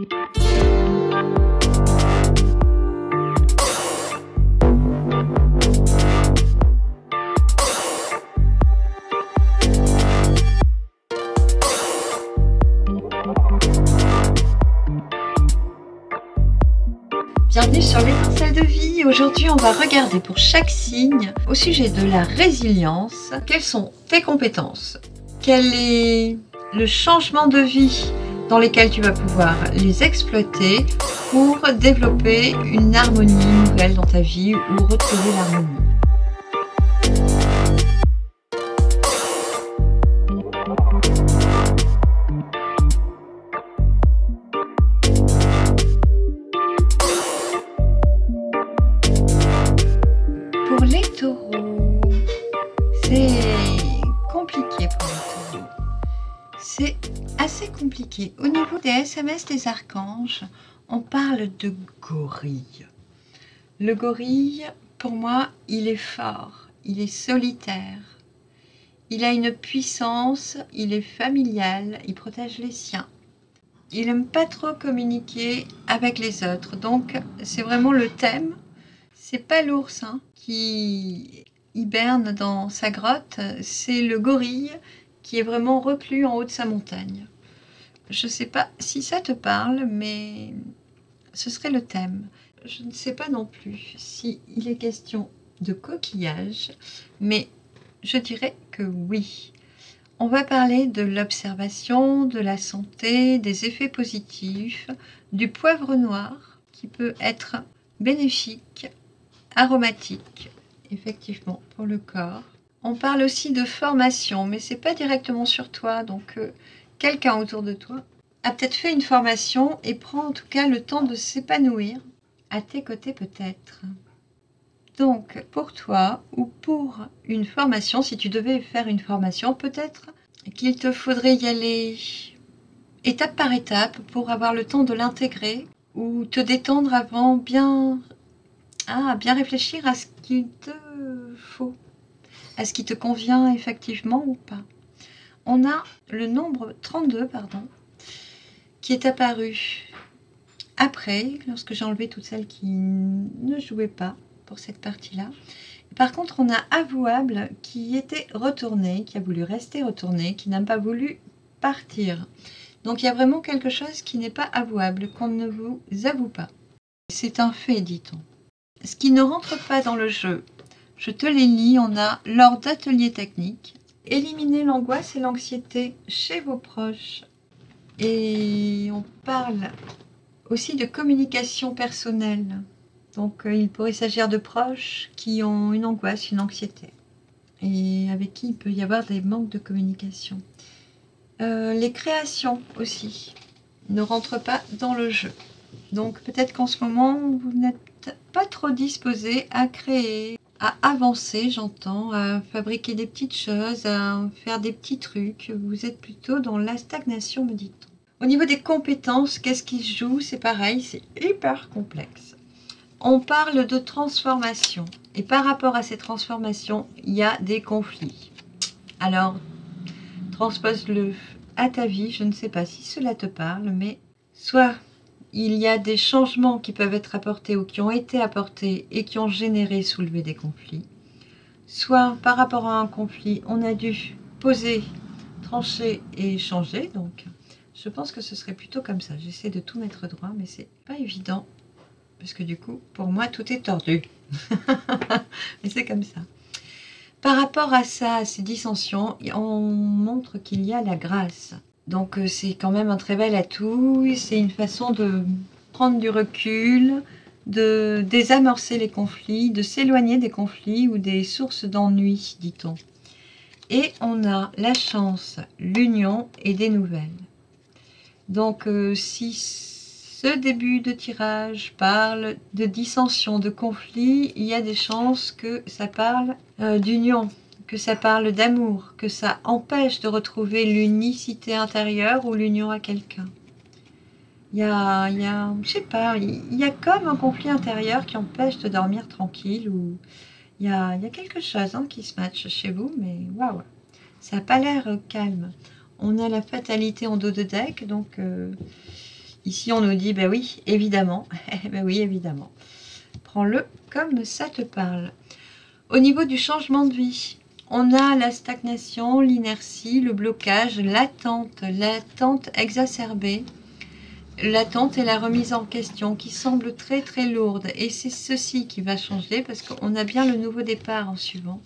Bienvenue sur l'étincelle de vie. Aujourd'hui, on va regarder pour chaque signe au sujet de la résilience. Quelles sont tes compétences? Quel est le changement de vie dans lesquels tu vas pouvoir les exploiter pour développer une harmonie nouvelle dans ta vie ou retrouver l'harmonie? Pour les taureaux, c'est compliqué pour les taureaux. C'est assez compliqué. Au niveau des SMS des archanges, on parle de gorille. Le gorille, pour moi, il est fort, il est solitaire. Il a une puissance, il est familial, il protège les siens. Il n'aime pas trop communiquer avec les autres. Donc, c'est vraiment le thème. C'est pas l'ours qui hiberne dans sa grotte, c'est le gorille qui est vraiment reclus en haut de sa montagne. Je ne sais pas si ça te parle, mais ce serait le thème. Je ne sais pas non plus s'il est question de coquillage, mais je dirais que oui. On va parler de l'observation, de la santé, des effets positifs, du poivre noir qui peut être bénéfique, aromatique, effectivement, pour le corps. On parle aussi de formation, mais c'est pas directement sur toi, donc quelqu'un autour de toi a peut-être fait une formation et prend en tout cas le temps de s'épanouir à tes côtés peut-être. Donc, pour toi ou pour une formation, si tu devais faire une formation, peut-être qu'il te faudrait y aller étape par étape pour avoir le temps de l'intégrer ou te détendre avant bien réfléchir à ce qu'il te faut, à ce qui te convient effectivement ou pas. On a le nombre 32, qui est apparu après, lorsque j'ai enlevé toutes celles qui ne jouaient pas pour cette partie-là. Par contre, on a avouable qui était retourné, qui a voulu rester retourné, qui n'a pas voulu partir. Donc il y a vraiment quelque chose qui n'est pas avouable, qu'on ne vous avoue pas. C'est un fait, dit-on. Ce qui ne rentre pas dans le jeu, je te les lis, on a lors d'ateliers techniques, éliminer l'angoisse et l'anxiété chez vos proches. Et on parle aussi de communication personnelle. Donc il pourrait s'agir de proches qui ont une angoisse, une anxiété, et avec qui il peut y avoir des manques de communication. Les créations aussi ne rentrent pas dans le jeu. Donc peut-être qu'en ce moment, vous n'êtes pas trop disposé à créer, à avancer, j'entends, à fabriquer des petites choses, à faire des petits trucs. Vous êtes plutôt dans la stagnation, me dit-on. Au niveau des compétences, qu'est-ce qui se joue? C'est pareil, c'est hyper complexe. On parle de transformation. Et par rapport à ces transformations, il y a des conflits. Alors, transpose-le à ta vie. Je ne sais pas si cela te parle, mais soit il y a des changements qui peuvent être apportés ou qui ont été apportés et qui ont généré, soulevé des conflits. Soit par rapport à un conflit, on a dû poser, trancher et échanger. Donc, je pense que ce serait plutôt comme ça. J'essaie de tout mettre droit, mais c'est pas évident. Parce que du coup, pour moi, tout est tordu. Mais c'est comme ça. Par rapport à ça, à ces dissensions, on montre qu'il y a la grâce. Donc c'est quand même un très bel atout. C'est une façon de prendre du recul, de désamorcer les conflits, de s'éloigner des conflits ou des sources d'ennui, dit-on. Et on a la chance, l'union et des nouvelles. Donc si ce début de tirage parle de dissension, de conflit, il y a des chances que ça parle d'union, que ça parle d'amour, que ça empêche de retrouver l'unicité intérieure ou l'union à quelqu'un. Je sais pas, il y a comme un conflit intérieur qui empêche de dormir tranquille, ou il y a quelque chose qui se matche chez vous, mais waouh, ça n'a pas l'air calme. On a la fatalité en dos de deck, donc Ici, on nous dit, ben oui, évidemment. Ben oui, évidemment. Prends-le comme ça te parle. Au niveau du changement de vie, on a la stagnation, l'inertie, le blocage, l'attente exacerbée. L'attente et la remise en question qui semble très très lourde. Et c'est ceci qui va changer parce qu'on a bien le nouveau départ en suivant.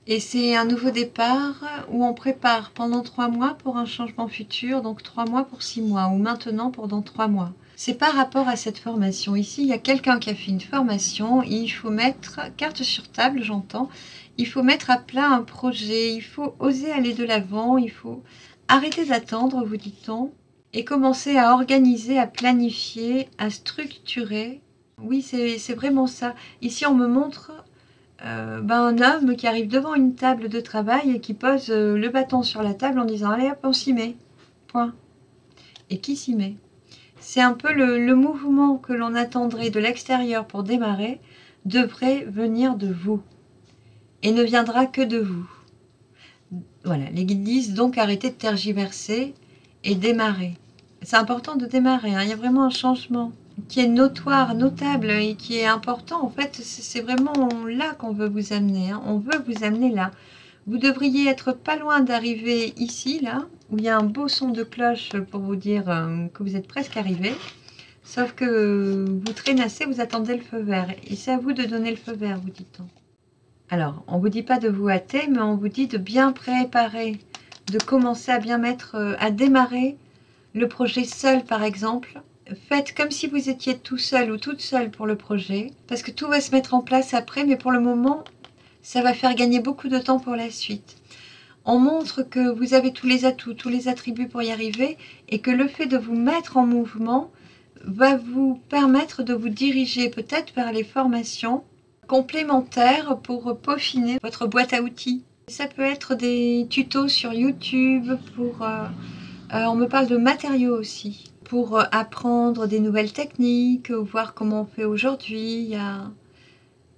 Et c'est un nouveau départ où on prépare pendant 3 mois pour un changement futur, donc 3 mois pour 6 mois, ou maintenant pour dans 3 mois. C'est par rapport à cette formation. Ici, il y a quelqu'un qui a fait une formation, il faut mettre, carte sur table, j'entends, il faut mettre à plat un projet, il faut oser aller de l'avant, il faut arrêter d'attendre, vous dit-on, et commencer à organiser, à planifier, à structurer. Oui, c'est vraiment ça. Ici, on me montre un homme qui arrive devant une table de travail et qui pose le bâton sur la table en disant « Allez hop, on s'y met. » Point. Et qui s'y met? C'est un peu le mouvement que l'on attendrait de l'extérieur pour démarrer devrait venir de vous et ne viendra que de vous. Voilà, les guides disent donc arrêtez de tergiverser et démarrer. C'est important de démarrer, hein. Il y a vraiment un changement qui est notoire, notable et qui est important. En fait, c'est vraiment là qu'on veut vous amener, hein. On veut vous amener là. Vous devriez être pas loin d'arriver ici, là, où il y a un beau son de cloche pour vous dire que vous êtes presque arrivé. Sauf que vous traînassez, vous attendez le feu vert. Et c'est à vous de donner le feu vert, vous dit-on. Alors, on ne vous dit pas de vous hâter, mais on vous dit de bien préparer, de commencer à bien mettre, à démarrer le projet seul, par exemple. Faites comme si vous étiez tout seul ou toute seule pour le projet, parce que tout va se mettre en place après, mais pour le moment, ça va faire gagner beaucoup de temps pour la suite. On montre que vous avez tous les atouts, tous les attributs pour y arriver, et que le fait de vous mettre en mouvement va vous permettre de vous diriger peut-être vers les formations complémentaires pour peaufiner votre boîte à outils. Ça peut être des tutos sur YouTube pour... on me parle de matériaux aussi, pour apprendre des nouvelles techniques, voir comment on fait aujourd'hui. Il y a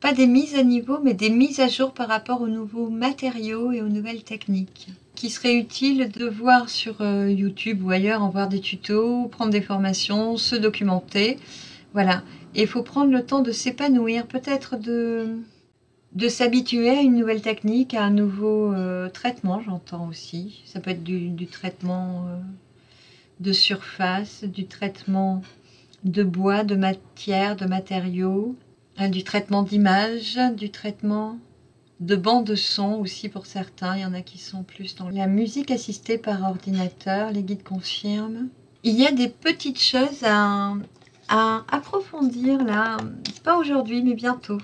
pas des mises à niveau, mais des mises à jour par rapport aux nouveaux matériaux et aux nouvelles techniques, qui serait utile de voir sur YouTube ou ailleurs, en voir des tutos, prendre des formations, se documenter. Voilà, et il faut prendre le temps de s'épanouir, peut-être de s'habituer à une nouvelle technique, à un nouveau traitement, j'entends aussi. Ça peut être du traitement de surface, du traitement de bois, de matière, de matériaux, du traitement d'image, du traitement de bande son aussi pour certains. Il y en a qui sont plus dans la musique assistée par ordinateur, les guides confirment. Il y a des petites choses à approfondir là, pas aujourd'hui mais bientôt.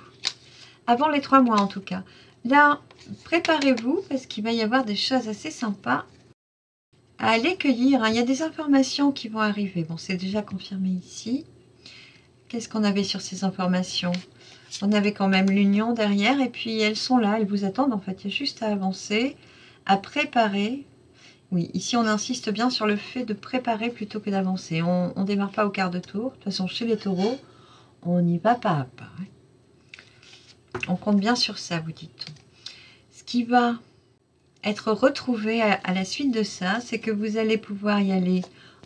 Avant les 3 mois en tout cas. Là, préparez-vous parce qu'il va y avoir des choses assez sympas à aller cueillir. Il y a des informations qui vont arriver. Bon, c'est déjà confirmé ici. Qu'est-ce qu'on avait sur ces informations? On avait quand même l'union derrière et puis elles sont là, elles vous attendent en fait. Il y a juste à avancer, à préparer. Oui, ici on insiste bien sur le fait de préparer plutôt que d'avancer. On ne démarre pas au quart de tour. De toute façon, chez les taureaux, on y va pas à pas. On compte bien sur ça, vous dites-on. Ce qui va être retrouvé à la suite de ça, c'est que vous allez pouvoir y aller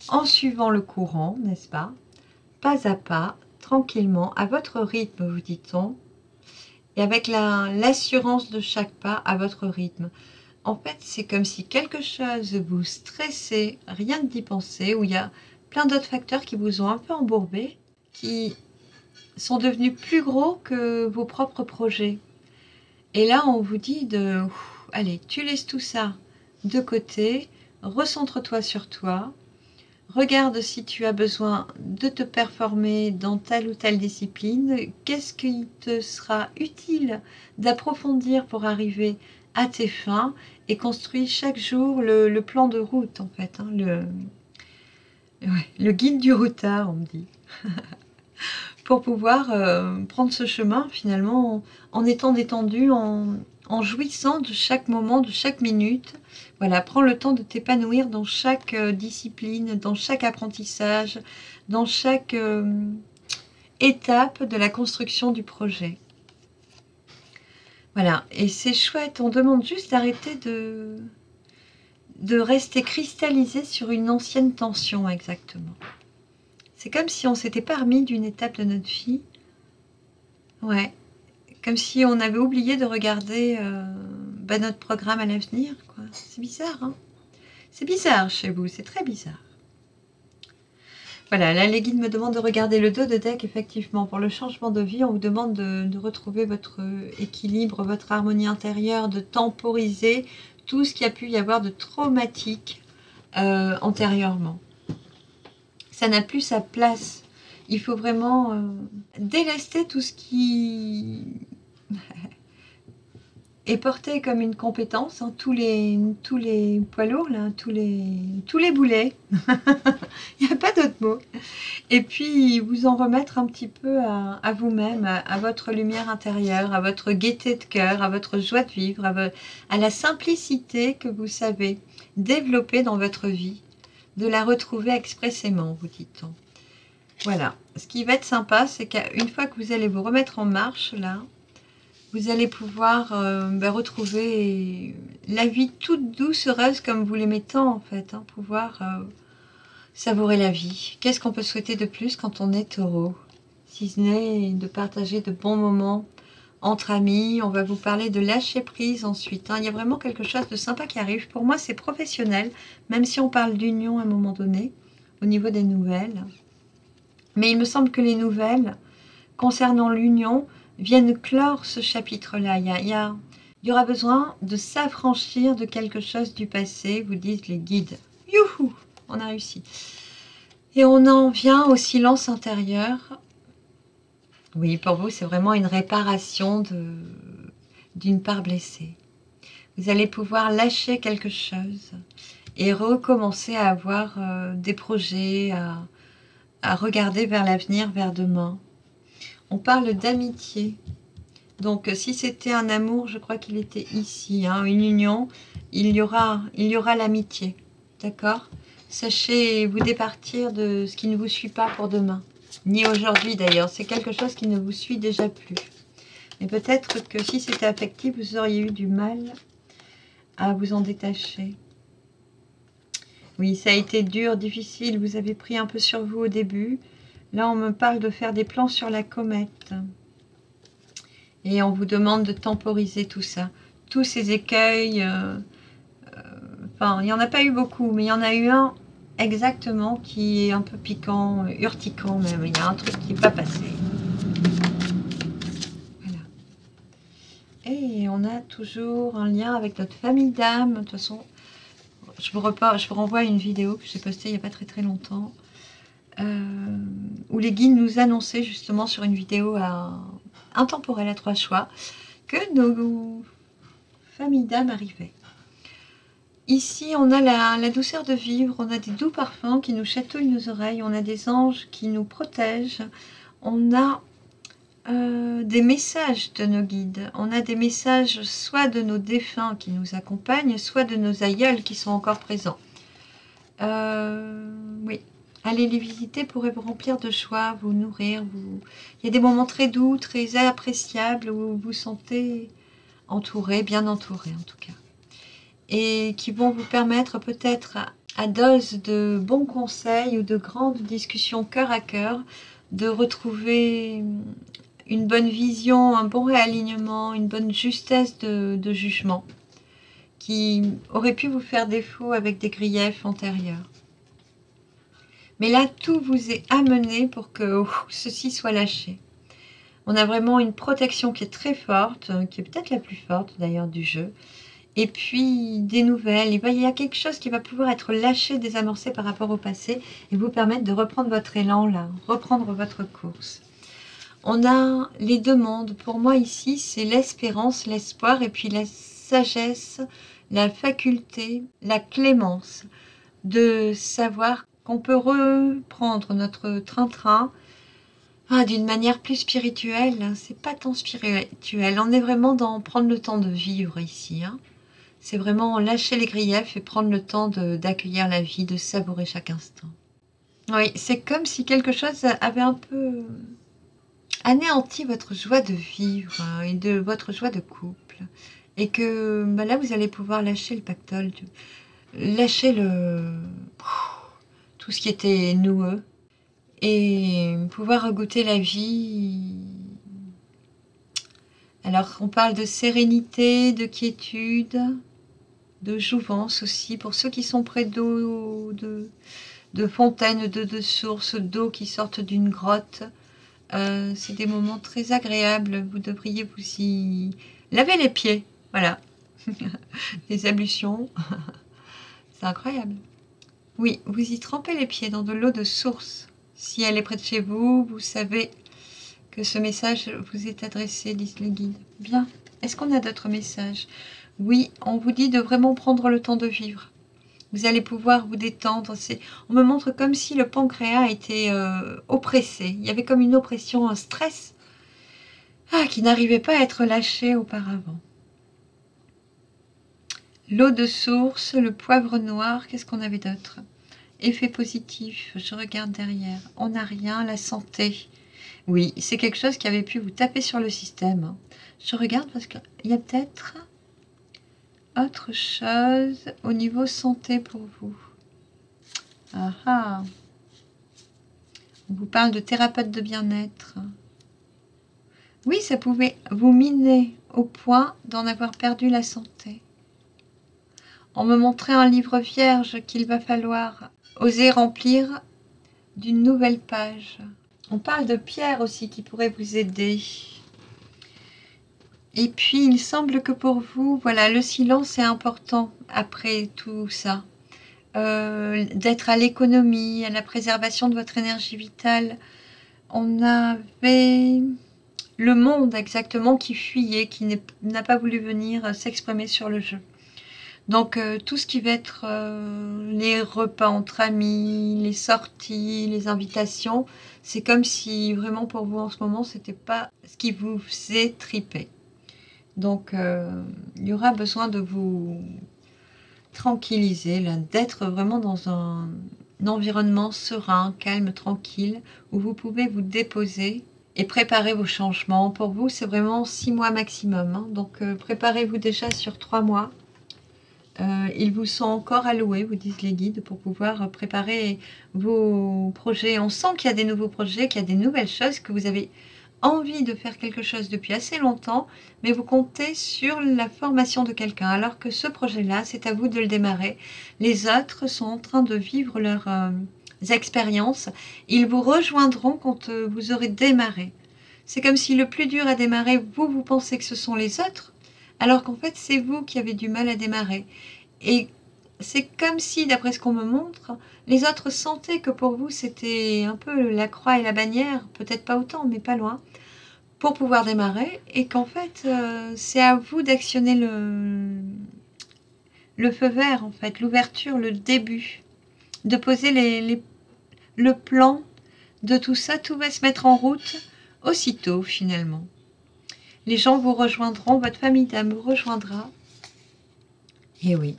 en suivant le courant, n'est-ce pas? Pas à pas, tranquillement, à votre rythme, vous dit-on, et avec l'assurance de chaque pas à votre rythme. En fait, c'est comme si quelque chose vous stressait, rien d'y penser, où il y a plein d'autres facteurs qui vous ont un peu embourbé, qui sont devenus plus gros que vos propres projets. Et là, on vous dit de... Allez, tu laisses tout ça de côté, recentre-toi sur toi, regarde si tu as besoin de te performer dans telle ou telle discipline, qu'est-ce qui te sera utile d'approfondir pour arriver à tes fins, et construis chaque jour le plan de route, en fait, hein, le guide du routard, on me dit, pour pouvoir prendre ce chemin, finalement, en étant détendu, en jouissant de chaque moment, de chaque minute. Voilà, prends le temps de t'épanouir dans chaque discipline, dans chaque apprentissage, dans chaque étape de la construction du projet. Voilà, et c'est chouette, on demande juste d'arrêter de rester cristallisé sur une ancienne tension, exactement. C'est comme si on s'était pas remis d'une étape de notre vie. Ouais. Comme si on avait oublié de regarder notre programme à l'avenir, quoi. C'est bizarre, hein? C'est bizarre chez vous, c'est très bizarre. Voilà, là les guides me demandent de regarder le dos de deck, effectivement. Pour le changement de vie, on vous demande de retrouver votre équilibre, votre harmonie intérieure, de temporiser tout ce qu'il y a pu y avoir de traumatique antérieurement. Ça n'a plus sa place. Il faut vraiment délester tout ce qui est porté comme une compétence, hein, tous les poids lourds, là, tous les boulets. Il n'y a pas d'autre mot. Et puis, vous en remettre un petit peu à vous-même, à votre lumière intérieure, à votre gaieté de cœur, à votre joie de vivre, à la simplicité que vous savez développer dans votre vie, de la retrouver expressément, vous dit-on. Voilà. Ce qui va être sympa, c'est qu'une fois que vous allez vous remettre en marche, là, vous allez pouvoir retrouver la vie toute douce, heureuse, comme vous l'aimez tant, en fait. Hein, pouvoir savourer la vie. Qu'est-ce qu'on peut souhaiter de plus quand on est taureau? Si ce n'est de partager de bons moments entre amis. On va vous parler de lâcher prise ensuite. Hein. Il y a vraiment quelque chose de sympa qui arrive. Pour moi, c'est professionnel, même si on parle d'union à un moment donné, au niveau des nouvelles. Mais il me semble que les nouvelles, concernant l'union, viennent clore ce chapitre-là. Il y aura besoin de s'affranchir de quelque chose du passé, vous disent les guides. Youhou, on a réussi. Et on en vient au silence intérieur. Oui, pour vous, c'est vraiment une réparation d'une part blessée. Vous allez pouvoir lâcher quelque chose et recommencer à avoir des projets, à regarder vers l'avenir, vers demain. On parle d'amitié. Donc, si c'était un amour, je crois qu'il était ici, hein, une union, il y aura l'amitié. D'accord? Sachez vous départir de ce qui ne vous suit pas pour demain. Ni aujourd'hui d'ailleurs. C'est quelque chose qui ne vous suit déjà plus. Mais peut-être que si c'était affectif, vous auriez eu du mal à vous en détacher. Oui, ça a été dur, difficile. Vous avez pris un peu sur vous au début. Là, on me parle de faire des plans sur la comète. Et on vous demande de temporiser tout ça. Tous ces écueils. Enfin, il n'y en a pas eu beaucoup, mais il y en a eu un exactement qui est un peu piquant, urticant même. Il y a un truc qui n'est pas passé. Voilà. Et on a toujours un lien avec notre famille d'âme. De toute façon, je vous renvoie à une vidéo que j'ai postée il n'y a pas très longtemps. Où les guides nous annonçaient justement sur une vidéo intemporelle à 3 choix que nos familles d'âme arrivaient. Ici, on a la douceur de vivre, on a des doux parfums qui nous chatouillent nos oreilles, on a des anges qui nous protègent, on a des messages de nos guides, on a des messages soit de nos défunts qui nous accompagnent, soit de nos aïeuls qui sont encore présents. Oui. Allez les visiter pourrait vous remplir de joie, vous nourrir. Il y a des moments très doux, très appréciables où vous vous sentez entouré, bien entouré en tout cas. Et qui vont vous permettre peut-être à dose de bons conseils ou de grandes discussions cœur à cœur de retrouver une bonne vision, un bon réalignement, une bonne justesse de jugement qui aurait pu vous faire défaut avec des griefs antérieurs. Mais là, tout vous est amené pour que ceci soit lâché. On a vraiment une protection qui est très forte, qui est peut-être la plus forte d'ailleurs du jeu. Et puis des nouvelles. Il y a quelque chose qui va pouvoir être lâché, désamorcé par rapport au passé et vous permettre de reprendre votre élan là, reprendre votre course. On a les deux mondes. Pour moi ici, c'est l'espérance, l'espoir et puis la sagesse, la faculté, la clémence de savoir qu'on peut reprendre notre train-train d'une manière plus spirituelle. C'est pas tant spirituel, on est vraiment dans prendre le temps de vivre ici. Hein. C'est vraiment lâcher les griefs et prendre le temps d'accueillir la vie, de savourer chaque instant. Oui, c'est comme si quelque chose avait un peu anéanti votre joie de vivre et de votre joie de couple. Et que là, vous allez pouvoir lâcher le pactole, lâcher tout ce qui était noueux et pouvoir goûter la vie. Alors, on parle de sérénité, de quiétude, de jouvence aussi, pour ceux qui sont près d'eau, de fontaines, de sources d'eau qui sortent d'une grotte. C'est des moments très agréables. Vous devriez vous y laver les pieds. Voilà. Les ablutions. C'est incroyable. Oui, vous y trempez les pieds dans de l'eau de source. Si elle est près de chez vous, vous savez que ce message vous est adressé, disent les guides. Bien. Est-ce qu'on a d'autres messages? Oui, on vous dit de vraiment prendre le temps de vivre. Vous allez pouvoir vous détendre. On me montre comme si le pancréas était oppressé. Il y avait comme une oppression, un stress qui n'arrivait pas à être lâché auparavant. L'eau de source, le poivre noir, qu'est-ce qu'on avait d'autre? Effet positif, je regarde derrière. On n'a rien, la santé. Oui, c'est quelque chose qui avait pu vous taper sur le système. Je regarde parce qu'il y a peut-être autre chose au niveau santé pour vous. Ah ah. On vous parle de thérapeute de bien-être. Oui, ça pouvait vous miner au point d'en avoir perdu la santé. On me montrait un livre vierge qu'il va falloir oser remplir d'une nouvelle page. On parle de pierre aussi qui pourrait vous aider. Et puis, il semble que pour vous, voilà, le silence est important après tout ça. D'être à l'économie, à la préservation de votre énergie vitale. On avait le monde exactement qui fuyait, qui n'a pas voulu venir s'exprimer sur le jeu. Donc tout ce qui va être les repas entre amis, les sorties, les invitations, c'est comme si vraiment pour vous en ce moment, c'était pas ce qui vous faisait triper. Donc il y aura besoin de vous tranquilliser, d'être vraiment dans un environnement serein, calme, tranquille, où vous pouvez vous déposer et préparer vos changements. Pour vous, c'est vraiment 6 mois maximum. Hein. Donc préparez-vous déjà sur 3 mois. Ils vous sont encore alloués, vous disent les guides, pour pouvoir préparer vos projets. On sent qu'il y a des nouveaux projets, qu'il y a des nouvelles choses, que vous avez envie de faire quelque chose depuis assez longtemps, mais vous comptez sur la formation de quelqu'un, alors que ce projet-là, c'est à vous de le démarrer. Les autres sont en train de vivre leurs expériences. Ils vous rejoindront quand vous aurez démarré. C'est comme si le plus dur à démarrer, vous pensez que ce sont les autres, alors qu'en fait, c'est vous qui avez du mal à démarrer. Et c'est comme si, d'après ce qu'on me montre, les autres sentaient que pour vous, c'était un peu la croix et la bannière, peut-être pas autant, mais pas loin, pour pouvoir démarrer, et qu'en fait, c'est à vous d'actionner le feu vert, en fait, l'ouverture, le début, de poser le plan de tout ça. Tout va se mettre en route aussitôt, finalement. Les gens vous rejoindront, votre famille d'âme vous rejoindra. Et oui.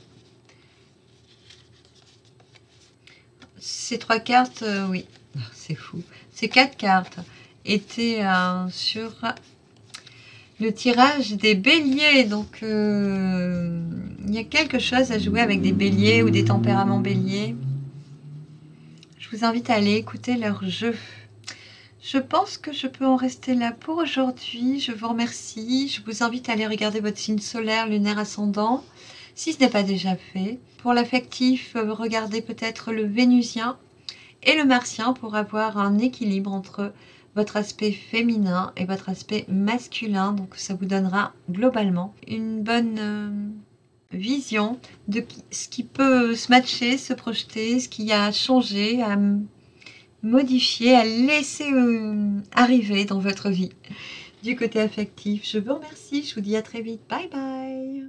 Ces 3 cartes, oui, c'est fou. Ces 4 cartes étaient sur le tirage des béliers. Donc, il y a quelque chose à jouer avec des béliers ou des tempéraments béliers. Je vous invite à aller écouter leur jeu. Je pense que je peux en rester là pour aujourd'hui. Je vous remercie. Je vous invite à aller regarder votre signe solaire, lunaire, ascendant, si ce n'est pas déjà fait. Pour l'affectif, regardez peut-être le vénusien et le martien pour avoir un équilibre entre votre aspect féminin et votre aspect masculin. Donc ça vous donnera globalement une bonne vision de ce qui peut se matcher, se projeter, ce qui a changé, à modifier, à laisser arriver dans votre vie du côté affectif. Je vous remercie, je vous dis à très vite. Bye bye.